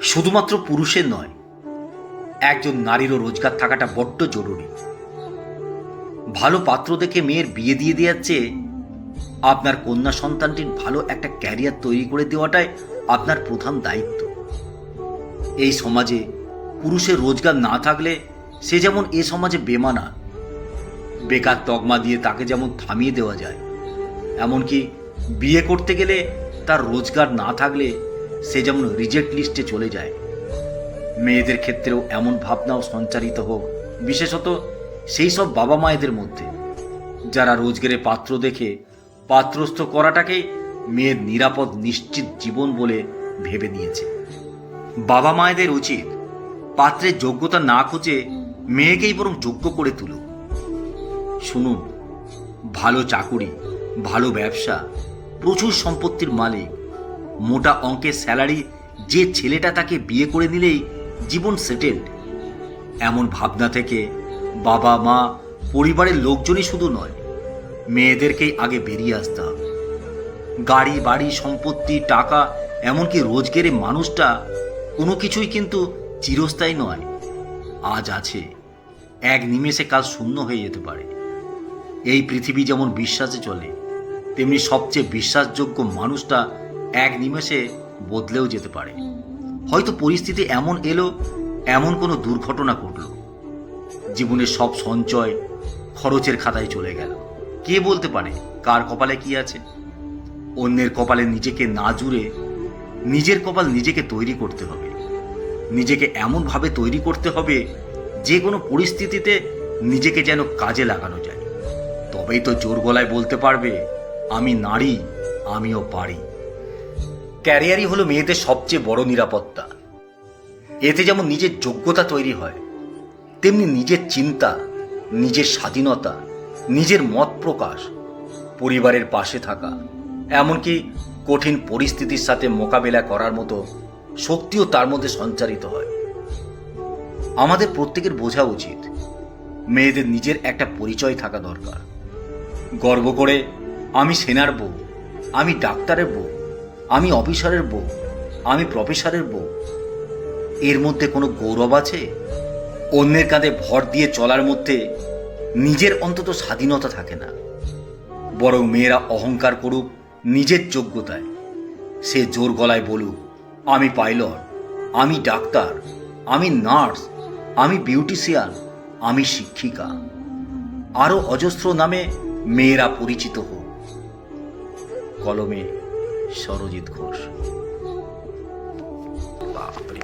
শুধুমাত্র পুরুষের নয়, একজন নারীরও রোজগার থাকাটা বড্ড জরুরি। ভালো পাত্র দেখে মেয়ের বিয়ে দিয়ে দেওয়ার চেয়ে আপনার কন্যা সন্তানটির ভালো একটা ক্যারিয়ার তৈরি করে দেওয়াটাই আপনার প্রধান দায়িত্ব। এই সমাজে পুরুষের রোজগার না থাকলে সে যেমন এ সমাজে বেমানা, বেকার তকমা দিয়ে তাকে যেমন থামিয়ে দেওয়া যায়, এমনকি বিয়ে করতে গেলে তার রোজগার না থাকলে সে যেমন রিজেক্ট লিস্টে চলে যায়। মেয়েদের ক্ষেত্রেও এমন ভাবনাও সঞ্চারিত হোক, বিশেষত সেই সব বাবা মায়েদের মধ্যে যারা রোজগারে পাত্র দেখে পাত্রস্থ করাটাকেই মেয়ের নিরাপদ নিশ্চিত জীবন বলে ভেবে নিয়েছে। বাবা মায়েদের উচিত পাত্রের যোগ্যতা না খুঁজে মেয়েকেই বরং যোগ্য করে তুলুক। শুনুন, ভালো চাকুরি, ভালো ব্যবসা, প্রচুর সম্পত্তির মালিক, মোটা অঙ্কের স্যালারি যে ছেলেটা তাকে বিয়ে করে নিলেই জীবন সেটেলড, এমন ভাবনা থেকে বাবা মা পরিবারের লোকজনই শুধু নয়, মেয়েদেরকেই আগে বেরিয়ে আসতে হবে। গাড়ি বাড়ি সম্পত্তি টাকা এমনকি রোজগারে মানুষটা কোনো কিছুই কিন্তু চিরস্থায়ী নয়। আজ আছে, এক নিমেষে কাল শূন্য হয়ে যেতে পারে। এই পৃথিবী যেমন বিশ্বাসে চলে, তেমনি সবচেয়ে বিশ্বাসযোগ্য মানুষটা এক নিমেষে বদলেও যেতে পারে। হয়তো পরিস্থিতি এমন এলো, এমন কোনো দুর্ঘটনা ঘটল, জীবনের সব সঞ্চয় খরচের খাতায় চলে গেল। কে বলতে পারে কার কপালে কি আছে? অন্যের কপালে নিজেকে না জুড়ে নিজের কপাল নিজেকে তৈরি করতে হবে। নিজেকে এমনভাবে তৈরি করতে হবে যে কোনো পরিস্থিতিতে নিজেকে যেন কাজে লাগানো যায়। তবেই তো জোর গলায় বলতে পারবে, আমি নারী, আমিও পারি। ক্যারিয়ারই হলো মেয়েদের সবচেয়ে বড় নিরাপত্তা। এতে যেমন নিজের যোগ্যতা তৈরি হয়, তেমনি নিজের চিন্তা, নিজের স্বাধীনতা, নিজের মত প্রকাশ, পরিবারের পাশে থাকা, এমনকি কঠিন পরিস্থিতির সাথে মোকাবেলা করার মতো শক্তিও তার মধ্যে সঞ্চারিত হয়। আমাদের প্রত্যেকের বোঝা উচিত, মেয়েদের নিজের একটা পরিচয় থাকা দরকার। গর্ব করে আমি সেনার বউ, আমি ডাক্তারের বউ, আমি অফিসারের বউ, আমি প্রফেসরের বউ, এর মধ্যে কোনো গৌরব আছে? অন্যের কাঁধে ভর দিয়ে চলার মধ্যে নিজের অন্তত স্বাধীনতা থাকে না। বরং মেয়েরা অহংকার করুক নিজের যোগ্যতায়। সে জোর গলায় বলুক, আমি পাইলট, আমি ডাক্তার, আমি নার্স, আমি বিউটিশিয়ান, আমি শিক্ষিকা। আরও অজস্র নামে মেয়েরা পরিচিত হোক। কলমে সরজিৎ ঘোষ। বাপরে।